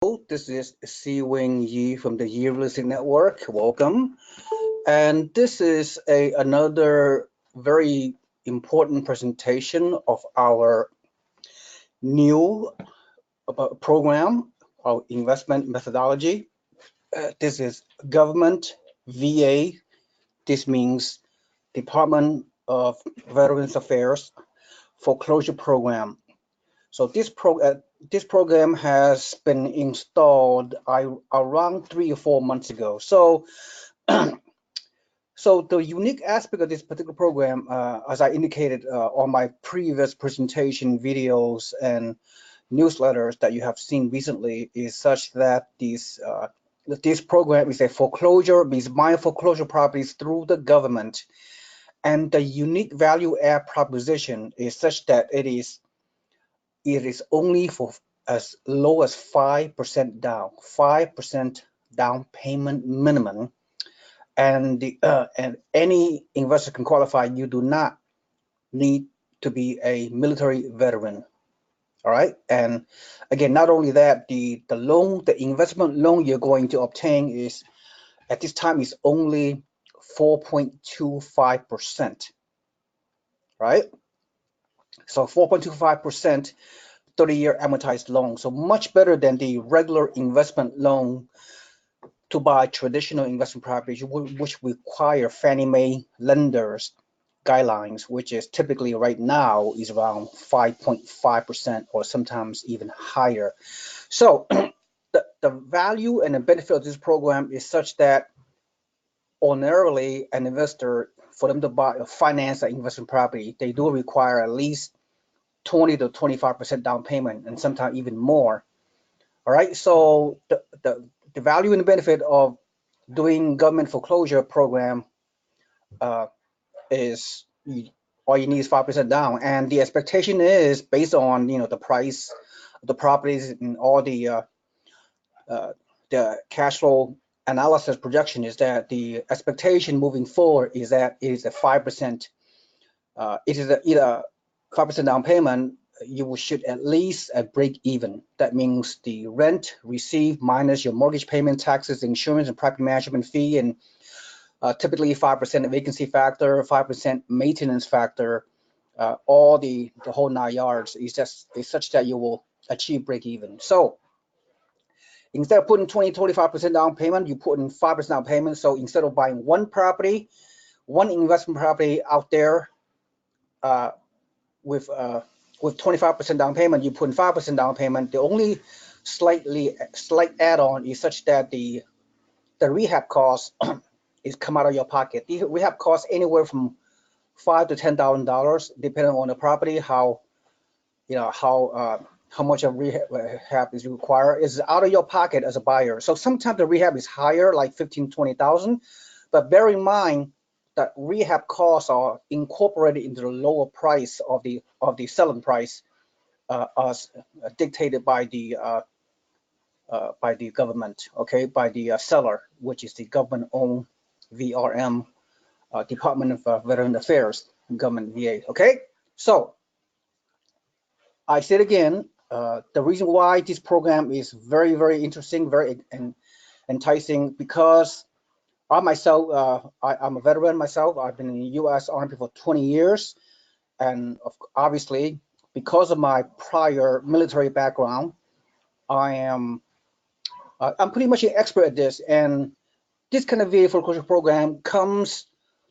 This is Seewing Yee from the Yee Real Estate Network. Welcome. And this is another very important presentation of our new program, our investment methodology. This is government VA. This means Department of Veterans Affairs foreclosure program. So this program has been installed around 3 or 4 months ago. So so the unique aspect of this particular program, as I indicated on my previous presentation videos and newsletters that you have seen recently, is such that this program is a foreclosure, means buying foreclosure properties through the government, and the unique value add proposition is such that it is only for as low as 5% down, 5% down payment minimum, and any investor can qualify. You do not need to be a military veteran. All right, and again, not only that, the investment loan you're going to obtain is at this time is only 4.25%. Right, so 4.25%. 30-year amortized loan, so much better than the regular investment loan to buy traditional investment properties, which require Fannie Mae lenders guidelines, which is typically right now is around 5.5% or sometimes even higher. So the value and the benefit of this program is such that ordinarily an investor, for them to buy or finance an investment property, they do require at least 20 to 25% down payment, and sometimes even more. All right, so the value and the benefit of doing government foreclosure program uh, is all you need is 5% down, and the expectation is based on the price of the properties and all uh, the cash flow analysis projection, is that the expectation moving forward is that it is a 5%. It is either 5% down payment. You should at least break even. That means the rent received minus your mortgage payment, taxes, insurance, and property management fee, and typically 5% vacancy factor, 5% maintenance factor, all the whole 9 yards is such that you will achieve break even. So instead of putting 25% down payment, you put in 5% down payment. So instead of buying one investment property out there uh, with 25% down payment, you put in 5% down payment. The only slight add-on is such that the rehab cost is come out of your pocket. The rehab costs anywhere from $5,000 to $10,000, depending on the property, how much of rehab is required. Is out of your pocket as a buyer. So sometimes the rehab is higher, like 15,000, 20,000, but bear in mind that rehab costs are incorporated into the lower price of the selling price, as dictated by the government, okay, by the seller, which is the government-owned VRM, Department of Veteran Affairs, government VA. Okay, so I said again, the reason why this program is very, very interesting, very enticing, because I myself, I'm a veteran myself. I've been in the U.S. Army for 20 years, and obviously, because of my prior military background, I'm pretty much an expert at this. And this kind of VA foreclosure program comes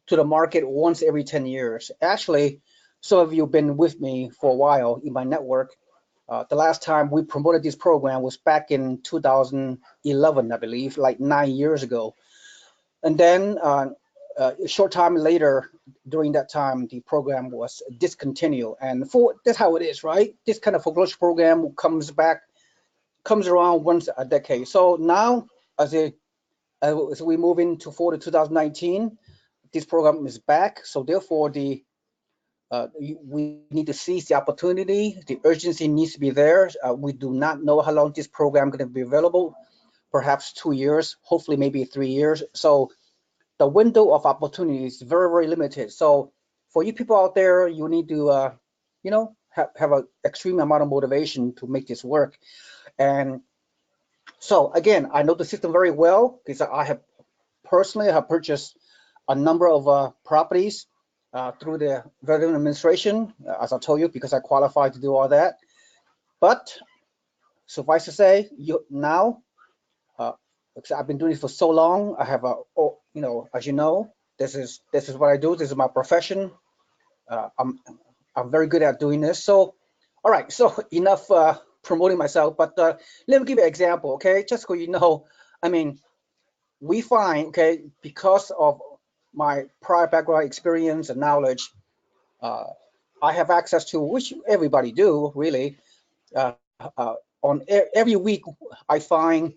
to the market once every 10 years. Actually, some of you have been with me for a while in my network. The last time we promoted this program was back in 2011, I believe, like 9 years ago. And then a short time later, during that time, the program was discontinued. And that's how it is, right? This kind of foreclosure program comes around once a decade. So now, as we move into 2019, this program is back. So therefore, we need to seize the opportunity. The urgency needs to be there. We do not know how long this program is going to be available. Perhaps 2 years, hopefully maybe 3 years. So the window of opportunity is very, very limited. So for you people out there, you need to, have an extreme amount of motivation to make this work. And So again, I know the system very well because I have personally have purchased a number of properties through the veteran administration, as I told you, because I qualified to do all that. But suffice to say, you now, uh, because I've been doing this for so long, I have a, oh, as you know, this is what I do. This is my profession. I'm very good at doing this. So, all right. So enough promoting myself, but let me give you an example, okay? Just so you know, I mean, we find, okay, because of my prior background experience and knowledge, uh, I have access to, which everybody do really. Every week, I find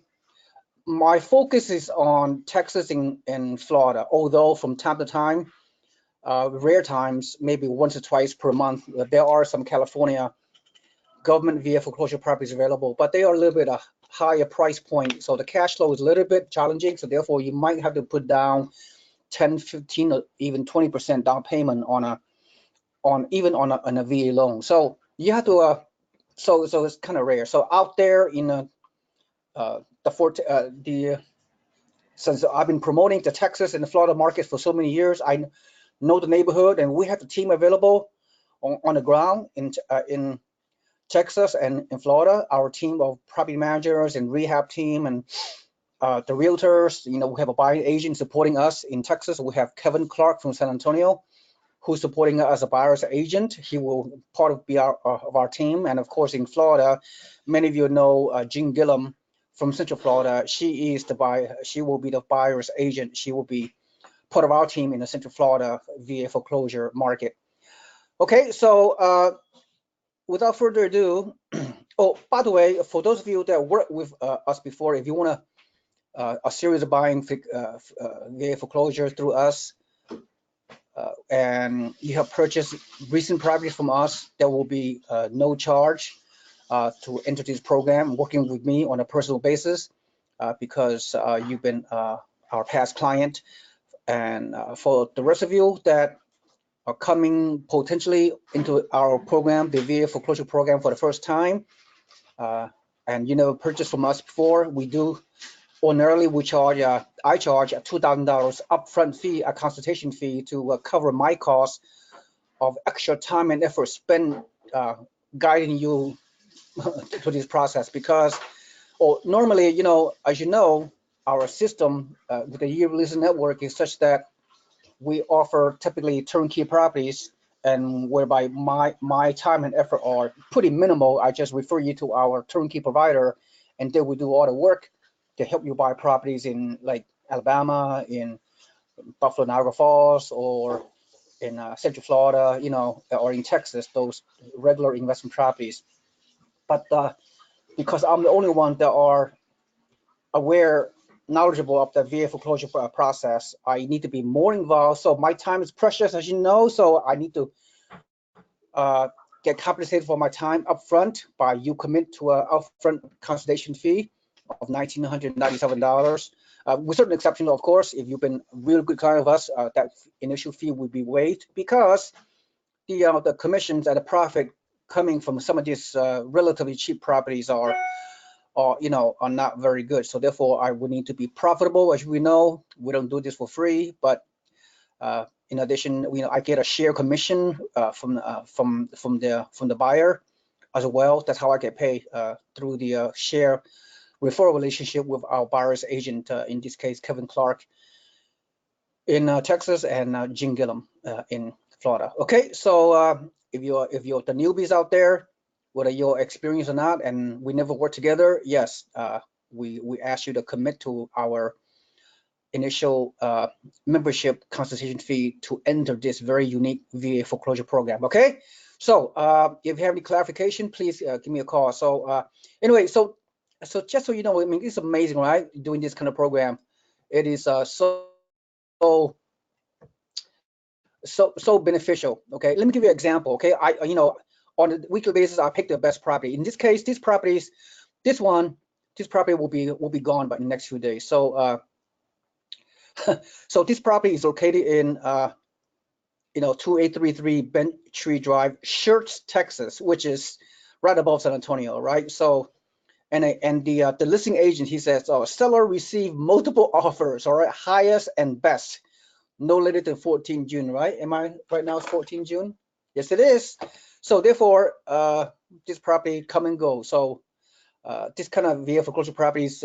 my focus is on Texas and Florida, although from time to time, rare times, maybe once or twice per month, there are some California government via foreclosure properties available, but they are a little bit a higher price point. So the cash flow is a little bit challenging. So therefore, you might have to put down 10, 15, or even 20% down payment on a VA loan. So you have to so it's kind of rare. So out there in the since I've been promoting the Texas and the Florida market for so many years, I know the neighborhood, and we have the team available on the ground in Texas and in Florida. Our team of property managers and rehab team and the realtors. We have a buying agent supporting us in Texas. We have Kevin Clark from San Antonio, who's supporting us as a buyer's agent. He will be of our team. And of course, in Florida, many of you know Jean Gillum from Central Florida. She will be the buyer's agent. She will be part of our team in the Central Florida VA foreclosure market. Okay, so without further ado, oh, by the way, for those of you that worked with us before, if you want a series of buying VA foreclosure through us, and you have purchased recent properties from us, there will be no charge to enter this program working with me on a personal basis because you've been our past client. And for the rest of you that are coming potentially into our program, the VA foreclosure program for the first time, and you never purchased from us before, we do ordinarily I charge a $2,000 upfront fee, a consultation fee to cover my costs of extra time and effort spent guiding you through this process. Because normally, as you know, our system with the Yee Release Network is such that we offer typically turnkey properties, and whereby my time and effort are pretty minimal. I just refer you to our turnkey provider, and they will do all the work to help you buy properties in like Alabama, in Buffalo, Niagara Falls, or in Central Florida, or in Texas, those regular investment properties. But because I'm the only one that are aware, knowledgeable of the VA foreclosure process, I need to be more involved. So my time is precious, as you know. So I need to get compensated for my time upfront by you commit to an upfront consultation fee of $1,997. With certain exceptions, of course, if you've been a real good client of us, that initial fee would be waived because the commissions and the profit coming from some of these relatively cheap properties are not very good. So therefore, I would need to be profitable. As we know, we don't do this for free, but in addition, I get a share commission from the buyer as well. That's how I get paid through the share referral relationship with our buyer's agent. In this case, Kevin Clark in Texas and Jean Gillum in Florida. Okay, so if you're the newbies out there, whether you're experienced or not, and we never worked together, yes, we ask you to commit to our initial membership consultation fee to enter this very unique VA foreclosure program. Okay, so if you have any clarification, please give me a call. So anyway, so just so you know, I mean, it's amazing, right? Doing this kind of program, it is so beneficial. Okay, let me give you an example. Okay, on a weekly basis, I pick the best property. In this case, this property will be gone by the next few days. So so this property is located in 2833 Bent Tree Drive, Schertz, Texas, which is right above San Antonio, right? So And the listing agent, he says, oh, seller received multiple offers, all right, highest and best, no later than 14 June, right? Am I right now? It's 14 June. Yes, it is. So therefore, this property come and go. So this kind of VA foreclosure property is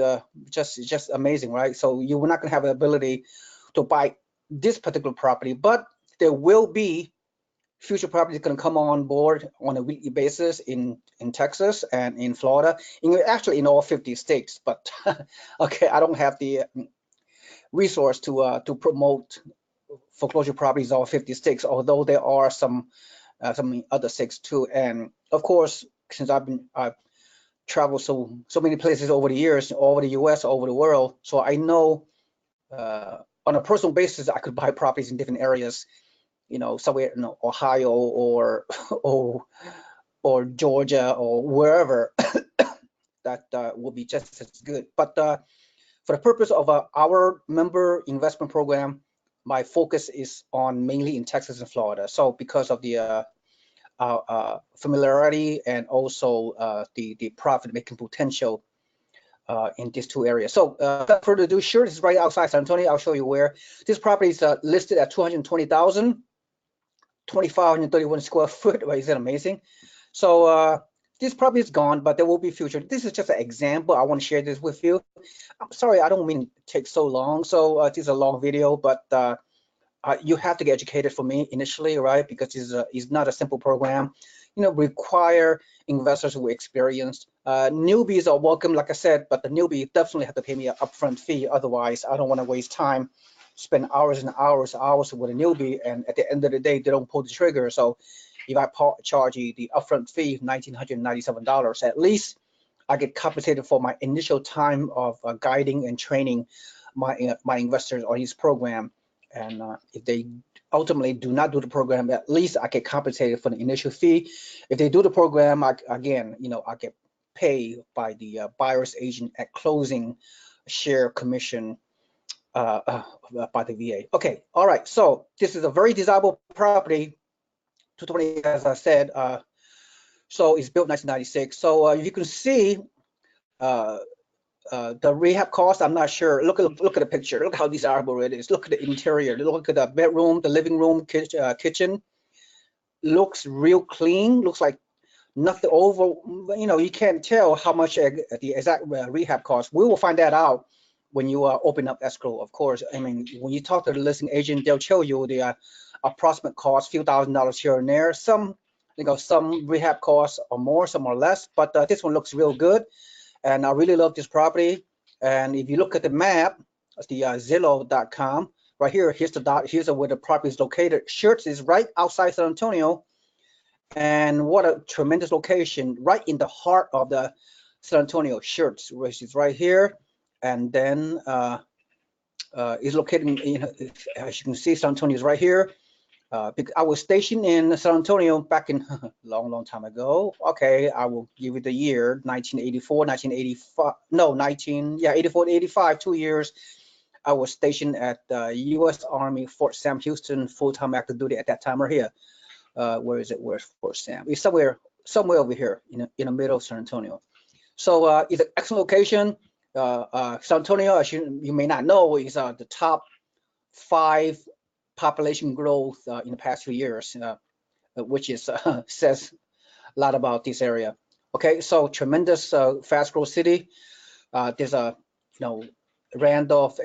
just amazing, right? So you're not gonna have the ability to buy this particular property, but there will be future properties going to come on board on a weekly basis in Texas and in Florida, actually in all 50 states. But okay, I don't have the resource to promote foreclosure properties in all 50 states, although there are some other states too. And of course, since I've traveled so many places over the years, all over the U.S., all over the world, so I know on a personal basis I could buy properties in different areas, somewhere in Ohio or or Georgia or wherever that will be just as good. But for the purpose of our member investment program, my focus is on mainly in Texas and Florida. So because of the familiarity and also the profit making potential in these two areas. So without further ado, sure, this is right outside San Antonio. I'll show you where. This property is listed at 220,000. 2,531 square foot, right? Is that amazing? So this property is gone, but there will be future. This is just an example. I want to share this with you. I'm sorry, I don't mean to take so long. So this is a long video, but you have to get educated for me initially, right? Because it's not a simple program. Require investors who are experienced. Newbies are welcome, like I said, but the newbie definitely have to pay me an upfront fee. Otherwise, I don't want to waste time, spend hours and hours with a newbie, and at the end of the day, they don't pull the trigger. So if I charge you the upfront fee, $1,997, at least I get compensated for my initial time of guiding and training my investors on his program. And if they ultimately do not do the program, at least I get compensated for the initial fee. If they do the program, I get paid by the buyer's agent at closing, share commission by the VA. Okay, all right. So this is a very desirable property, 220, as I said. So it's built 1996. So you can see uh, the rehab cost, I'm not sure. Look at the picture. Look how desirable it is. Look at the interior. Look at the bedroom, the living room, kitchen. Looks real clean. Looks like nothing over. You can't tell how much the exact rehab cost. We will find that out when you open up escrow. Of course, I mean, when you talk to the listing agent, they'll tell you the approximate cost, few $1,000s here and there. Some rehab costs are more, some are less. But this one looks real good. And I really love this property. And if you look at the map, it's the Zillow.com. Right here, here's where the property is located. Schertz is right outside San Antonio. And what a tremendous location, right in the heart of the San Antonio. Schertz, which is right here. And then is located, as you can see, San Antonio is right here. Because I was stationed in San Antonio back in long time ago. Okay, I will give you the year, 1984, 1985. No, 84 to 85, 2 years. I was stationed at U.S. Army Fort Sam Houston, full-time active duty at that time right here. Where is it? Where's Fort Sam? It's somewhere over here in the middle of San Antonio. So it's an excellent location. San Antonio, as you may not know, is the top 5 population growth in the past few years, which says a lot about this area. Okay, so tremendous fast growth city. There's a Randolph,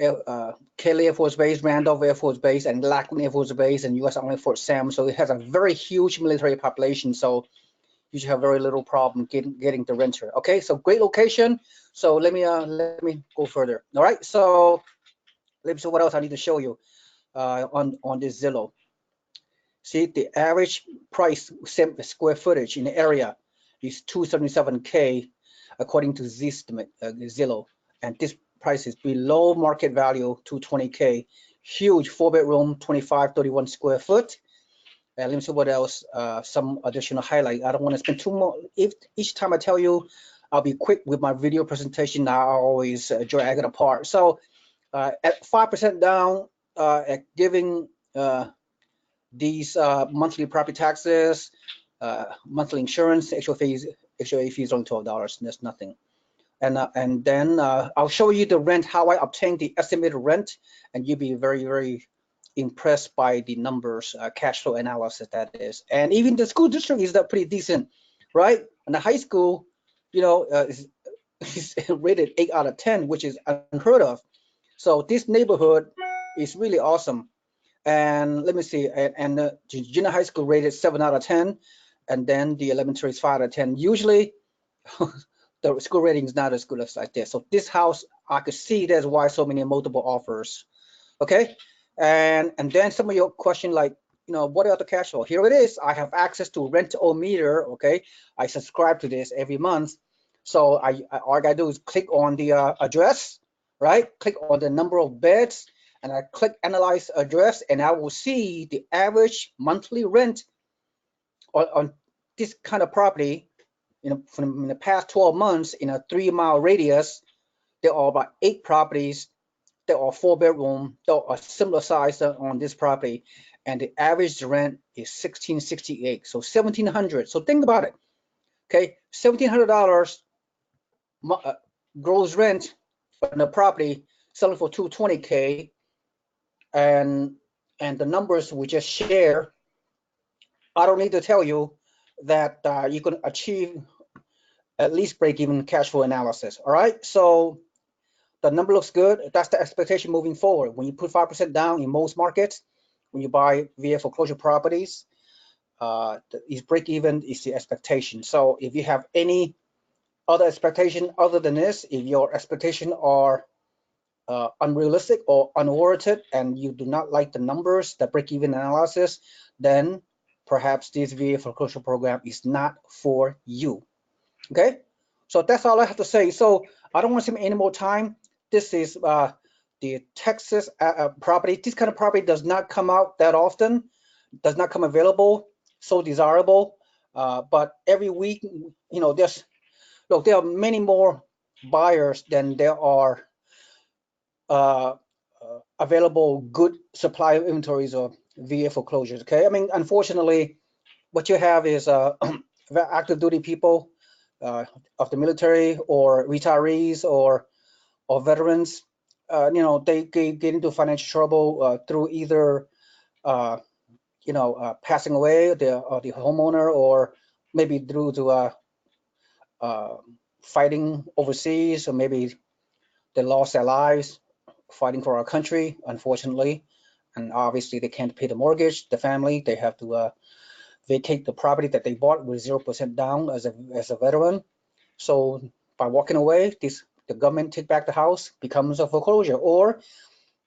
Kelly Air Force Base, Randolph Air Force Base, and Lackland Air Force Base, and U.S. Army Fort Sam. So it has a very huge military population. So you should have very little problem getting the renter. Okay, so great location. So let me go further. All right, so let me see what else I need to show you. On this Zillow. See, the average price square footage in the area is 277K according to Zillow, and this price is below market value, 220K. Huge 4-bedroom, 2531 square foot. And let me see what else. Some additional highlight. I don't want to spend too much. If each time I tell you, I'll be quick with my video presentation. I always drag it apart. So at 5% down, at giving these monthly property taxes, monthly insurance, HOA fees only $12. That's nothing. And then I'll show you the rent, how I obtain the estimated rent, and you'll be very, very impressed by the numbers, cash flow analysis that is. And even the school district is pretty decent, right? And the high school, is rated 8 out of 10, which is unheard of. So this neighborhood is really awesome. And let me see, and the junior high school rated 7 out of 10, and then the elementary is 5 out of 10. Usually the school rating is not as good as like this. So this house, I could see that's why so many multiple offers. Okay, and then some of your question like, what are the cash flow? Here it is. I have access to Rent-O-Meter. Okay, I subscribe to this every month. So all I gotta do is click on the address, right? Click on the number of beds, and I click analyze address, and I will see the average monthly rent on this kind of property. From the past 12 months in a 3-mile radius, there are about 8 properties that are 4-bedroom that are similar size on this property, and the average rent is $1,668, so $1,700. So think about it. Okay, $1,700 gross rent on the property selling for $220K, and the numbers we just share, I don't need to tell you that you can achieve at least break-even cash flow analysis. All right, so the number looks good. That's the expectation moving forward. When you put 5% down in most markets, when you buy via foreclosure properties, is break-even is the expectation. So if you have any other expectation other than this, if your expectation are unrealistic or unwarranted, and you do not like the numbers, the break-even analysis, then perhaps this VA foreclosure program is not for you. Okay, so that's all I have to say. So I don't want to spend any more time. This is the Texas property. This kind of property does not come out that often, does not come available, so desirable. But every week, there are many more buyers than there are available good supply of inventories of VA foreclosures. Okay, I mean, unfortunately, what you have is active duty people of the military or retirees or veterans. They get into financial trouble through either passing away, the homeowner, or maybe through to fighting overseas, or maybe they lost their lives fighting for our country, unfortunately, and obviously they can't pay the mortgage. The family, they have to vacate the property that they bought with 0% down as a veteran. So by walking away, the government take back the house, becomes a foreclosure, or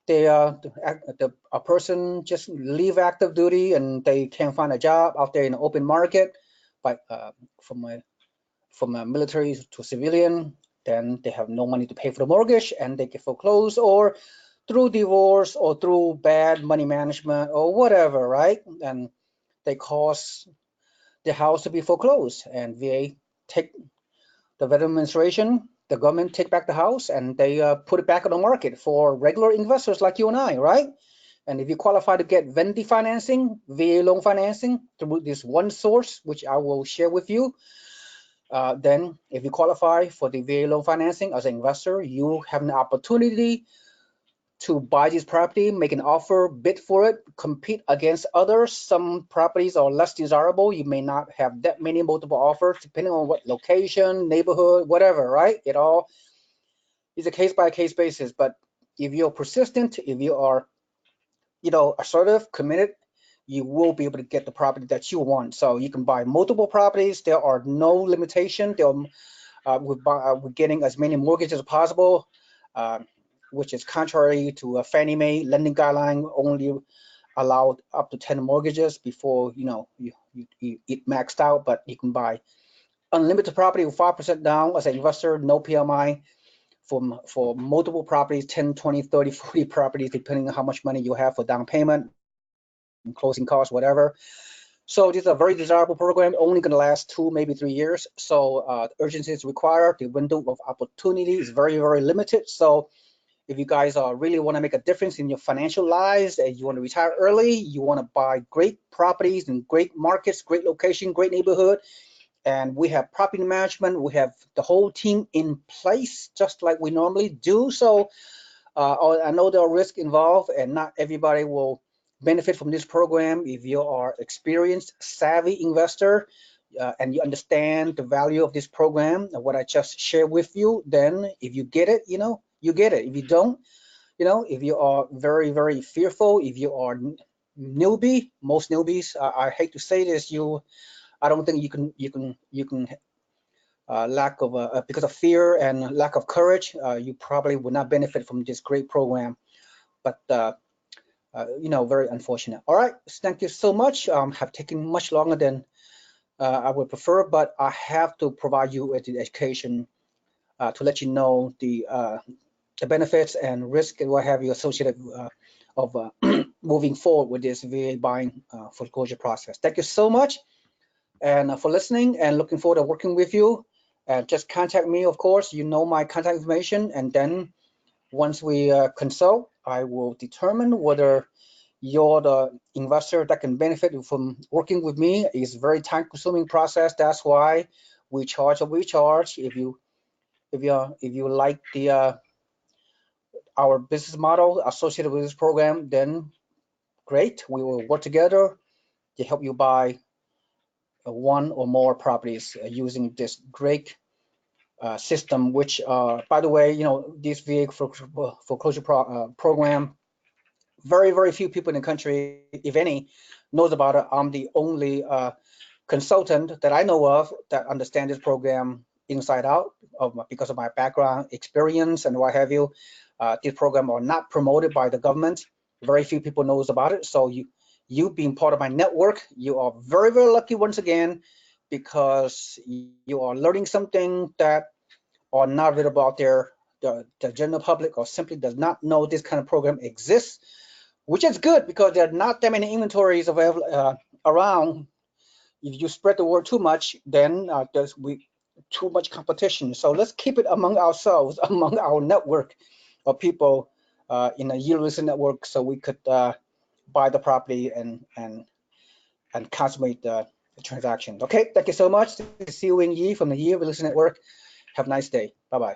a person just leave active duty and they can't find a job out there in the open market, but from a military to civilian, then they have no money to pay for the mortgage and they get foreclosed, or through divorce or through bad money management or whatever, right? And they cause the house to be foreclosed, and VA take the Veteran Administration, the government take back the house, and they put it back on the market for regular investors like you and I, right? And if you qualify to get VENDI financing, VA loan financing, through this one source, which I will share with you, then if you qualify for the VA loan financing as an investor, you have an opportunity to buy this property, make an offer, bid for it, compete against others. Some properties are less desirable. You may not have that many multiple offers, depending on what location, neighborhood, whatever, right? It all is a case-by-case basis. But if you're persistent, if you are, assertive, committed, you will be able to get the property that you want. So you can buy multiple properties. There are no limitation. We're getting as many mortgages as possible. Which is contrary to a Fannie Mae lending guideline, only allowed up to 10 mortgages before it maxed out. But you can buy unlimited property with 5% down as an investor, no PMI, for multiple properties, 10, 20, 30, 40 properties, depending on how much money you have for down payment and closing costs, whatever. So this is a very desirable program, only going to last 2, maybe 3 years. So urgency is required. The window of opportunity is very, very limited. So if you guys really want to make a difference in your financial lives, and you want to retire early, you want to buy great properties in great markets, great location, great neighborhood, and we have property management. We have the whole team in place, just like we normally do. So I know there are risks involved, and not everybody will benefit from this program. If you are experienced, savvy investor, and you understand the value of this program, what I just shared with you, then if you get it, you get it. If you don't, if you are very, very fearful, if you are newbie, most newbies, I hate to say this, I don't think you can lack of because of fear and lack of courage, you probably would not benefit from this great program. But very unfortunate. All right, thank you so much. Have taken much longer than I would prefer, but I have to provide you with the education to let you know the benefits and risk and what have you associated of moving forward with this VA buying foreclosure process. Thank you so much and for listening, and looking forward to working with you. Just contact me, of course. You know my contact information, and then once we consult, I will determine whether you're the investor that can benefit from working with me. It's a very time-consuming process. That's why we charge what we charge. If you like the our business model associated with this program, then great. We will work together to help you buy one or more properties using this great system, which, by the way, this VA foreclosure program, very, very few people in the country, if any, knows about it. I'm the only consultant that I know of that understands this program inside out because of my background, experience, and what have you. This program are not promoted by the government. Very few people knows about it. So you being part of my network, you are very, very lucky once again, because you are learning something that are not available out there. The general public or simply does not know this kind of program exists, which is good because there are not that many inventories available around. If you spread the word too much, then there's too much competition. So let's keep it among ourselves, among our network of people in a yield listed network, so we could buy the property and consummate the transaction. Okay, thank you so much. This is Seewing Yee from the Yield Listed Network. Have a nice day. Bye bye.